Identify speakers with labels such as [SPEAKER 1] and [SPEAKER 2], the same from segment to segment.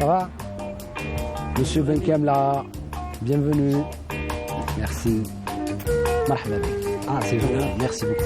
[SPEAKER 1] Ça va? Monsieur Benkemla, bienvenue. Merci. Marhaba bik. Ah, c'est gentil. Merci beaucoup.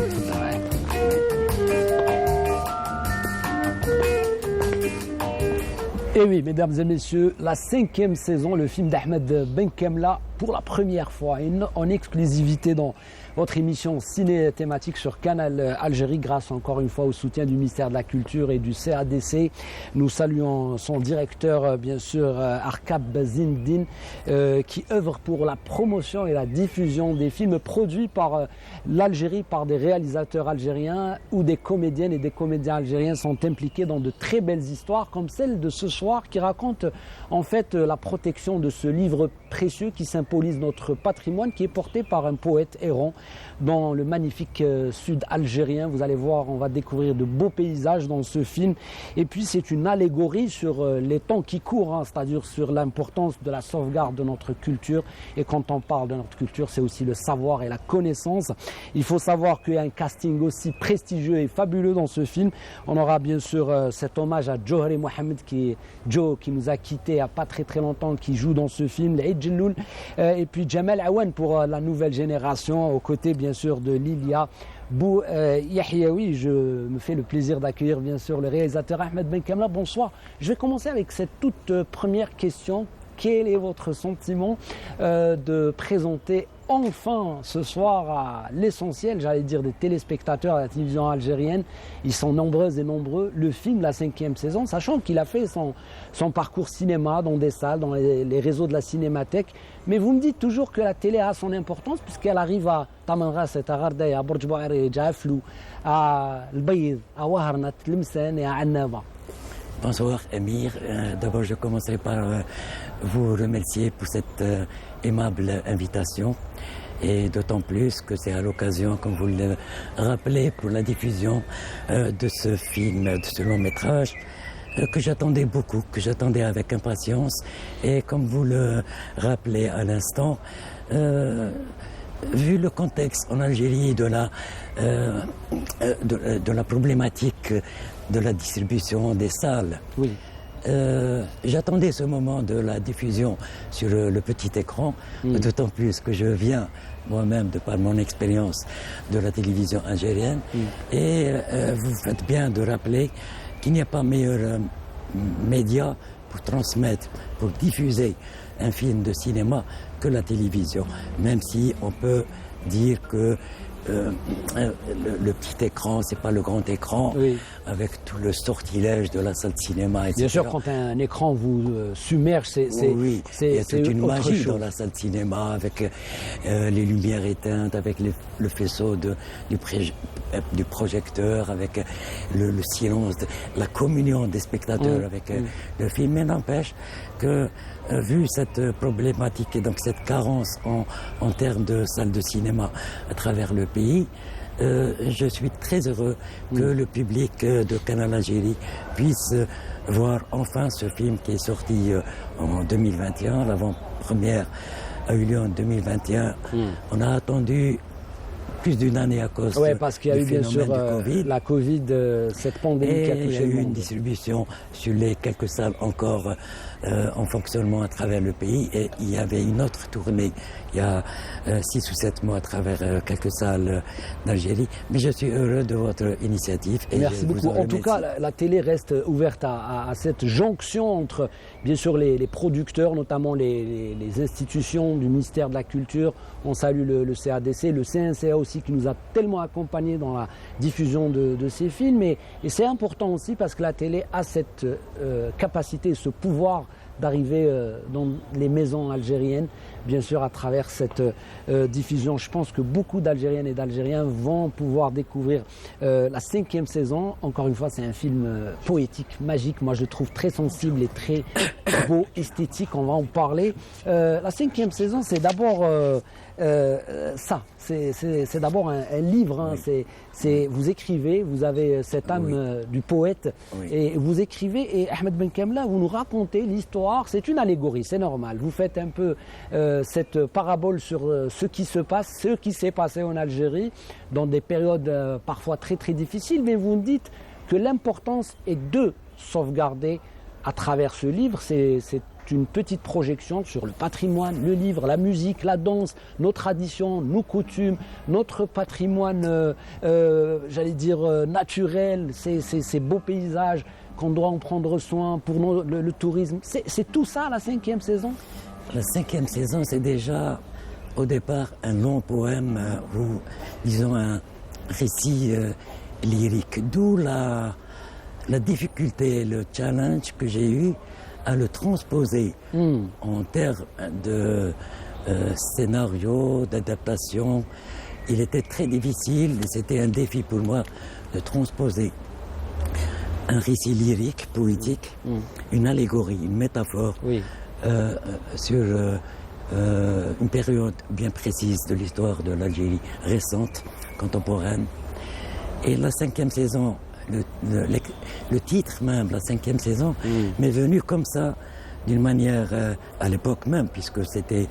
[SPEAKER 1] Et oui, mesdames et messieurs, la 5e saison, le film d'Ahmed Benkemla, pour la première fois en exclusivité dans votre émission ciné thématique sur Canal Algérie, grâce encore une fois au soutien du ministère de la Culture et du CADC. Nous saluons son directeur, bien sûr, Arkab Zindine, qui œuvre pour la promotion et la diffusion des films produits par l'Algérie, par des réalisateurs algériens, où des comédiennes et des comédiens algériens sont impliqués dans de très belles histoires, comme celle de ce soir, qui raconte en fait la protection de ce livre précieux qui symbolise notre patrimoine, qui est porté par un poète errant dans le magnifique sud algérien. Vous allez voir, on va découvrir de beaux paysages dans ce film. Et puis c'est une allégorie sur les temps qui courent, hein, c'est-à-dire sur l'importance de la sauvegarde de notre culture. Et quand on parle de notre culture, c'est aussi le savoir et la connaissance. Il faut savoir qu'il y a un casting aussi prestigieux et fabuleux dans ce film. On aura bien sûr cet hommage à Johari Mohamed, qui nous a quittés il n'y a pas très longtemps, qui joue dans ce film, l'Aïd Jelloul, et puis Jamal Awan pour la nouvelle génération, aux côtés bien sûr de Lilia Bou Yahyaoui. Je me fais le plaisir d'accueillir bien sûr le réalisateur Ahmed Benkemla. Bonsoir. Je vais commencer avec cette toute première question. Quel est votre sentiment de présenter enfin ce soir à l'essentiel, j'allais dire, des téléspectateurs à la télévision algérienne? Ils sont nombreux et nombreux. Le film, la 5e saison, sachant qu'il a fait son parcours cinéma dans des salles, dans les réseaux de la Cinémathèque. Mais vous me dites toujours que la télé a son importance, puisqu'elle arrive à Tamanras, à Gardaya, à Bourj Bouari, à Aflou, à Al-Bayd, à Waharnat, Tlemcen et à Annaba.
[SPEAKER 2] Bonsoir Amir, d'abord je commencerai par vous remercier pour cette aimable invitation, et d'autant plus que c'est à l'occasion, comme vous le rappelez, pour la diffusion de ce film, de ce long métrage que j'attendais beaucoup, que j'attendais avec impatience, et comme vous le rappelez à l'instant, vu le contexte en Algérie de la problématique de la distribution des salles,
[SPEAKER 1] oui.
[SPEAKER 2] J'attendais ce moment de la diffusion sur le petit écran, d'autant plus que je viens moi-même, de par mon expérience de la télévision algérienne, et vous faites bien de rappeler qu'il n'y a pas meilleur média pour transmettre, pour diffuser un film de cinéma que la télévision, même si on peut dire que le petit écran, c'est pas le grand écran, oui, avec tout le sortilège de la salle de cinéma, etc.
[SPEAKER 1] Bien sûr, quand un écran vous submerge,
[SPEAKER 2] oui, il y a toute une magie dans la salle de cinéma, avec les lumières éteintes, avec le faisceau du projecteur, avec le silence, la communion des spectateurs avec le film. Mais n'empêche que, vu cette problématique et donc cette carence en termes de salles de cinéma à travers le pays, je suis très heureux que le public de Canal Algérie puisse voir enfin ce film qui est sorti en 2021. L'avant-première a eu lieu en 2021. On a attendu plus d'une année à cause
[SPEAKER 1] parce qu'il y a eu bien sûr la Covid, cette pandémie qui a touché le monde.
[SPEAKER 2] Il y a eu une distribution sur les quelques salles encore en fonctionnement à travers le pays, et il y avait une autre tournée il y a 6 ou 7 mois à travers quelques salles d'Algérie. Mais je suis heureux de votre initiative. Et
[SPEAKER 1] merci beaucoup. En tout cas, la télé reste ouverte à cette jonction entre, bien sûr, les producteurs, notamment les institutions du ministère de la Culture. On salue le CADC, le CNCA aussi, qui nous a tellement accompagnés dans la diffusion de ces films. Et c'est important aussi parce que la télé a cette capacité, ce pouvoir d'arriver dans les maisons algériennes, bien sûr à travers cette diffusion. Je pense que beaucoup d'Algériennes et d'Algériens vont pouvoir découvrir la 5e saison. Encore une fois, c'est un film poétique, magique. Moi, je le trouve très sensible et très beau, esthétique. On va en parler. La 5e saison, c'est d'abord ça. C'est d'abord un livre. Hein. Vous écrivez, vous avez cette âme du poète, et vous écrivez. Et Ahmed Benkemla, vous nous racontez l'histoire. C'est une allégorie, c'est normal. Vous faites un peu cette parabole sur ce qui se passe, ce qui s'est passé en Algérie dans des périodes parfois très difficiles. Mais vous dites que l'importance est de sauvegarder à travers ce livre, c'est une petite projection sur le patrimoine, le livre, la musique, la danse, nos traditions, nos coutumes, notre patrimoine, j'allais dire, naturel, ces beaux paysages qu'on doit en prendre soin pour le tourisme. C'est tout ça, la 5e saison?
[SPEAKER 2] La 5e saison, c'est déjà, au départ, un long poème ou, disons, un récit lyrique. D'où la difficulté, le challenge que j'ai eu à le transposer en termes de scénario, d'adaptation. Il était très difficile et c'était un défi pour moi de transposer un récit lyrique, poétique, une allégorie, une métaphore sur une période bien précise de l'histoire de l'Algérie récente, contemporaine. Et la 5e saison, le titre même, la 5e saison, m'est venu comme ça, d'une manière, à l'époque même, puisque c'était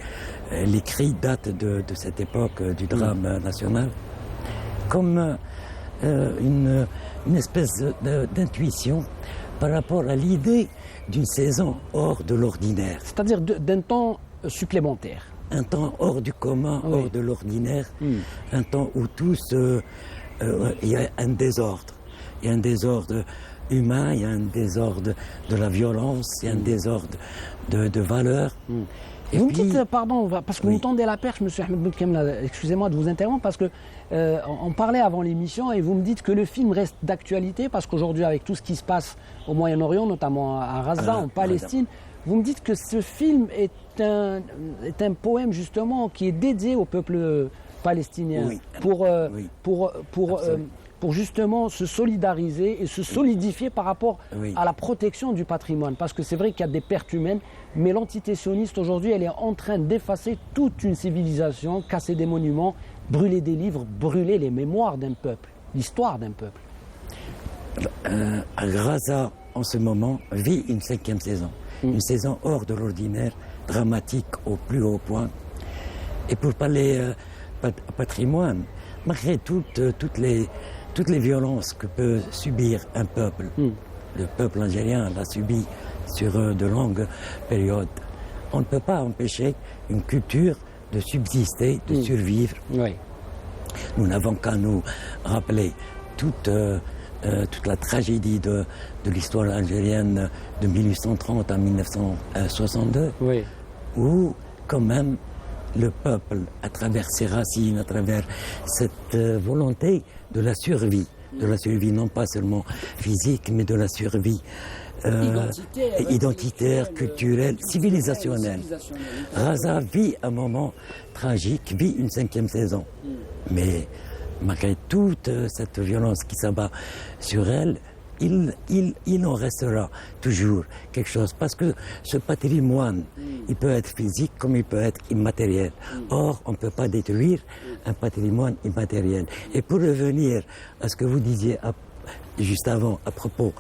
[SPEAKER 2] l'écrit date de cette époque du drame national, comme une espèce d'intuition par rapport à l'idée d'une saison hors de l'ordinaire.
[SPEAKER 1] C'est-à-dire d'un temps supplémentaire.
[SPEAKER 2] Un temps hors du commun, hors de l'ordinaire, un temps où il y a un désordre. Il y a un désordre humain, il y a un désordre de la violence, il y a un désordre de valeurs.
[SPEAKER 1] Et vous me dites, pardon, parce que vous me tendez la perche, monsieur Ahmed Benkemla, excusez-moi de vous interrompre, parce que on parlait avant l'émission et vous me dites que le film reste d'actualité, parce qu'aujourd'hui, avec tout ce qui se passe au Moyen-Orient, notamment à Gaza, en Palestine, vous me dites que ce film est un poème justement qui est dédié au peuple palestinien, pour justement se solidariser et se solidifier par rapport à la protection du patrimoine. Parce que c'est vrai qu'il y a des pertes humaines, mais l'entité sioniste aujourd'hui, elle est en train d'effacer toute une civilisation, casser des monuments, brûler des livres, brûler les mémoires d'un peuple, l'histoire d'un peuple.
[SPEAKER 2] Gaza, en ce moment, vit une 5e saison. Une saison hors de l'ordinaire, dramatique au plus haut point. Et pour parler patrimoine, malgré toutes les violences que peut subir un peuple, le peuple algérien l'a subi sur de longues périodes, on ne peut pas empêcher une culture de subsister, de survivre. Nous n'avons qu'à nous rappeler toute la tragédie de l'histoire algérienne de 1830 à 1962, où quand même le peuple, à travers ses racines, à travers cette volonté de la survie non pas seulement physique, mais de la survie identitaire, culturelle, civilisationnelle. Gaza vit un moment tragique, vit une 5e saison. Mais malgré toute cette violence qui s'abat sur elle, il en restera toujours quelque chose. Parce que ce patrimoine, il peut être physique comme il peut être immatériel. Or, on ne peut pas détruire un patrimoine immatériel. Et pour revenir à ce que vous disiez juste avant à propos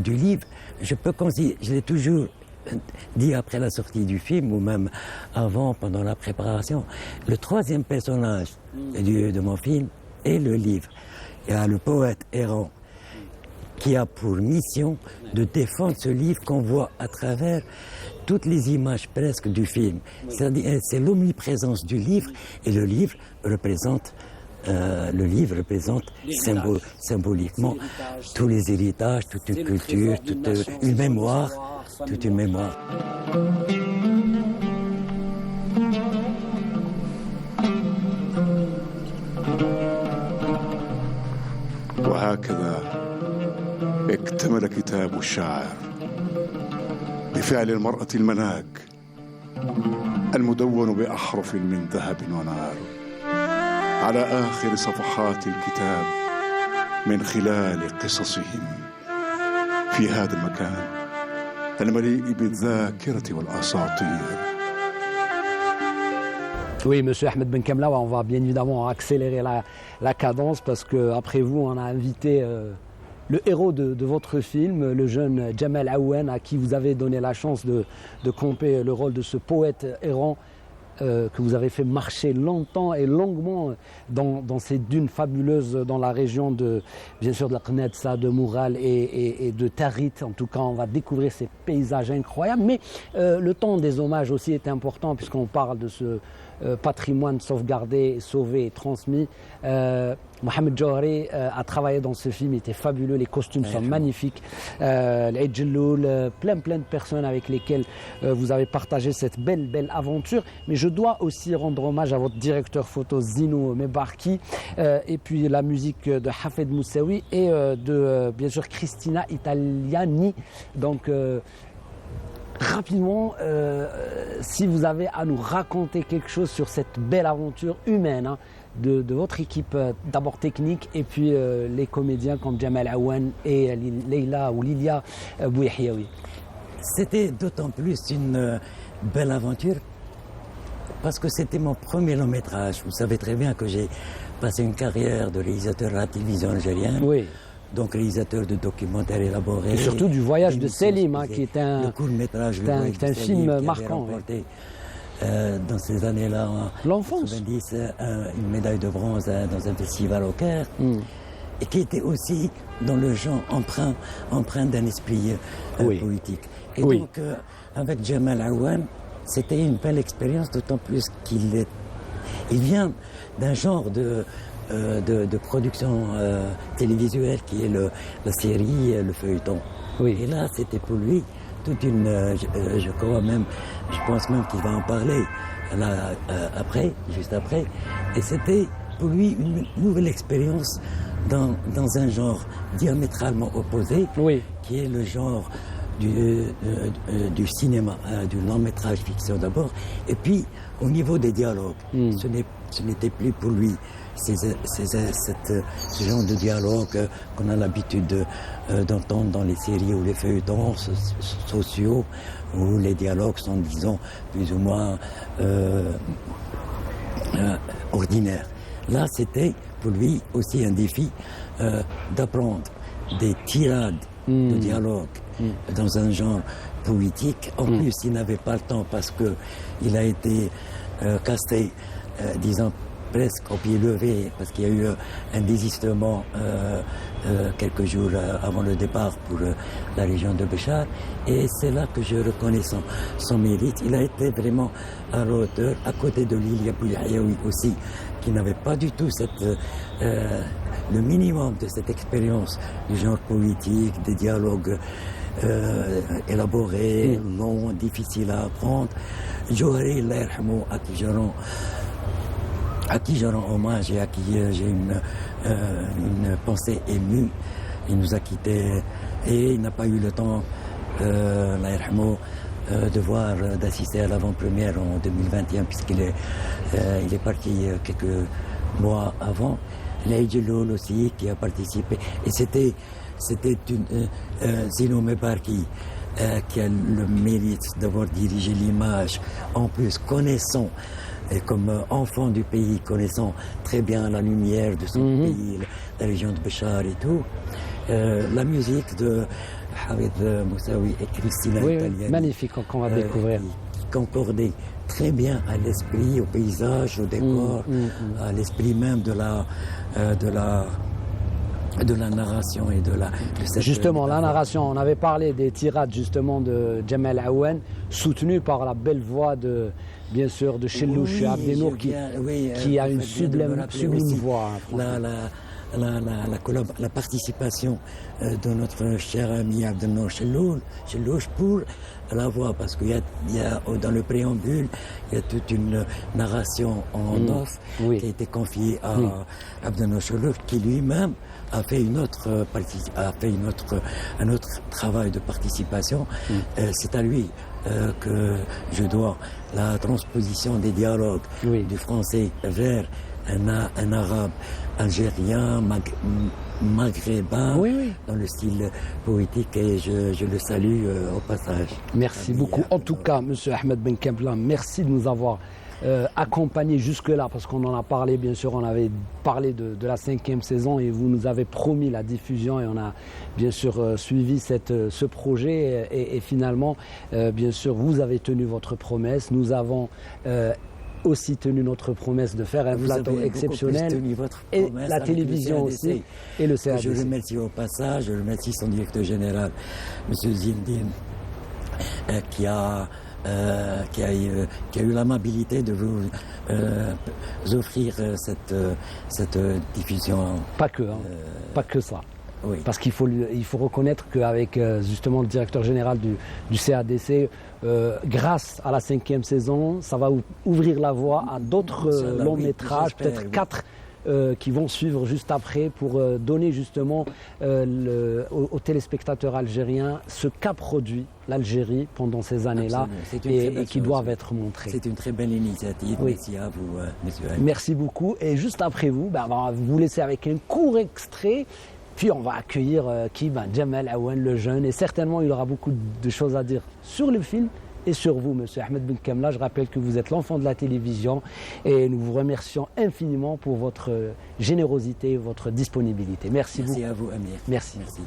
[SPEAKER 2] du livre, je l'ai toujours dit après la sortie du film ou même avant, pendant la préparation, le 3e personnage de mon film est le livre. Il y a le poète errant qui a pour mission de défendre ce livre qu'on voit à travers toutes les images presque du film. C'est-à-dire, c'est l'omniprésence du livre, et le livre représente symboliquement tous les héritages, toute une culture, toute une mémoire.
[SPEAKER 3] وهكذا اكتمل كتاب الشاعر بفعل المرأة المناك المدون بأحرف من ذهب ونار على آخر صفحات الكتاب من خلال قصصهم في هذا المكان المليء بالذاكرة والأساطير.
[SPEAKER 1] Oui, monsieur Ahmed Benkemla, on va bien évidemment accélérer la cadence parce qu'après vous, on a invité le héros de votre film, le jeune Jamal Aouane, à qui vous avez donné la chance de camper le rôle de ce poète errant. que vous avez fait marcher longtemps et longuement dans ces dunes fabuleuses dans la région de, bien sûr, de la Knedsa, de Moural et de Tarit. En tout cas, on va découvrir ces paysages incroyables. Mais le temps des hommages aussi est important puisqu'on parle de ce patrimoine sauvegardé, sauvé et transmis. Mohamed Jawhari a travaillé dans ce film, il était fabuleux, les costumes sont magnifiques. L'Aïd Jelloul, plein de personnes avec lesquelles vous avez partagé cette belle aventure. Mais je dois aussi rendre hommage à votre directeur photo Zino Mebarki et puis la musique de Hafed Moussaoui et de bien sûr Cristina Italiani. Donc rapidement, si vous avez à nous raconter quelque chose sur cette belle aventure humaine de votre équipe, d'abord technique, et puis les comédiens comme Jamal Awan et Leila ou Lilia Bouyahiaoui.
[SPEAKER 2] C'était d'autant plus une belle aventure parce que c'était mon premier long métrage. Vous savez très bien que j'ai passé une carrière de réalisateur à la télévision algérienne.
[SPEAKER 1] Oui.
[SPEAKER 2] Donc réalisateur de documentaires élaborés.
[SPEAKER 1] Et surtout du voyage de Selim, qui est un film marquant.
[SPEAKER 2] Dans ces années-là,
[SPEAKER 1] l'enfance,
[SPEAKER 2] 90, une médaille de bronze dans un festival au Caire, et qui était aussi dans le genre empreint d'un esprit politique. Et donc, avec Jamal Awan, c'était une belle expérience, d'autant plus qu'il vient d'un genre de production télévisuelle qui est la série, le feuilleton.
[SPEAKER 1] Oui.
[SPEAKER 2] Et là, c'était pour lui toute une... je pense même qu'il va en parler là, juste après. Et c'était pour lui une nouvelle expérience dans un genre diamétralement opposé, qui est le genre du cinéma, du long métrage fiction d'abord, et puis au niveau des dialogues. Ce n'était plus pour lui ce genre de dialogue qu'on a l'habitude d'entendre dans les séries ou les feuilletons sociaux, où les dialogues sont, disons, plus ou moins ordinaires. Là, c'était pour lui aussi un défi d'apprendre des tirades de dialogue dans un genre poétique. En plus, il n'avait pas le temps parce qu'il a été casté, disons, presque au pied levé, parce qu'il y a eu un désistement quelques jours avant le départ pour la région de Béchar. Et c'est là que je reconnais son mérite. Il a été vraiment à la hauteur, à côté de Lilia Bouyahiaoui aussi, qui n'avait pas du tout le minimum de cette expérience du genre politique, des dialogues élaborés, longs, difficiles à apprendre. Jawhari, Allah yarhamou, à qui je rends hommage et à qui j'ai une pensée émue. Il nous a quittés et il n'a pas eu le temps, Allah yarhamou, d'assister à l'avant-première en 2021 puisqu'il est parti quelques mois avant. L'Aïd Jelloul aussi qui a participé. Et c'était Zino Mebarki qui a le mérite d'avoir dirigé l'image, en plus connaissant, et comme enfant du pays, connaissant très bien la lumière de son pays, la région de Béchar et tout. La musique de Hafed Moussaoui et Cristina Italiani.
[SPEAKER 1] Magnifique qu'on va découvrir.
[SPEAKER 2] Qui concordait très bien à l'esprit, au paysage, au décor, à l'esprit même de la narration et de cette...
[SPEAKER 1] Justement, la narration, on avait parlé des tirades justement de Jamal Awan, soutenues par la belle voix de, bien sûr, de Chellouch Abdenour qui a une sublime voix.
[SPEAKER 2] La participation de notre cher ami Abdenour Chellouch pour la voix, parce qu'il y a dans le préambule, il y a toute une narration en off qui a été confiée à Abdenour Chellouch, qui lui-même a fait un autre travail de participation. C'est à lui que je dois la transposition des dialogues du français vers un arabe algérien, maghrébin, dans le style poétique, et je le salue au passage.
[SPEAKER 1] Merci beaucoup. En tout cas, Monsieur Ahmed Benkebla, merci de nous avoir accompagnés jusque-là, parce qu'on en a parlé, bien sûr, on avait parlé de la 5e saison et vous nous avez promis la diffusion et on a bien sûr suivi ce projet et finalement, bien sûr, vous avez tenu votre promesse. Nous avons aussi tenu notre promesse de faire un plateau exceptionnel.
[SPEAKER 2] Tenu votre
[SPEAKER 1] Et
[SPEAKER 2] promesse
[SPEAKER 1] la télévision aussi, et le CADC.
[SPEAKER 2] Je remercie au passage, je remercie son directeur général, M. Zindine, qui a eu l'amabilité de vous offrir cette diffusion.
[SPEAKER 1] Pas que, pas que ça.
[SPEAKER 2] Oui.
[SPEAKER 1] Parce qu'il faut reconnaître qu'avec justement le directeur général du CADC, grâce à la 5e saison, ça va ouvrir la voie à d'autres longs métrages, peut-être 4 qui vont suivre juste après pour donner justement aux téléspectateurs algériens ce qu'a produit l'Algérie pendant ces années-là et qui doivent être montrés.
[SPEAKER 2] C'est une très belle initiative.
[SPEAKER 1] Oui.
[SPEAKER 2] Merci à vous, monsieur.
[SPEAKER 1] Merci beaucoup. Et juste après vous, on va vous laisser avec un court extrait. Puis on va accueillir Jamal Aouane, le jeune, et certainement il aura beaucoup de choses à dire sur le film et sur vous, monsieur Ahmed Benkemla. Je rappelle que vous êtes l'enfant de la télévision et nous vous remercions infiniment pour votre générosité et votre disponibilité. Merci beaucoup.
[SPEAKER 2] Merci à vous, Amir.
[SPEAKER 1] Merci.
[SPEAKER 2] Merci.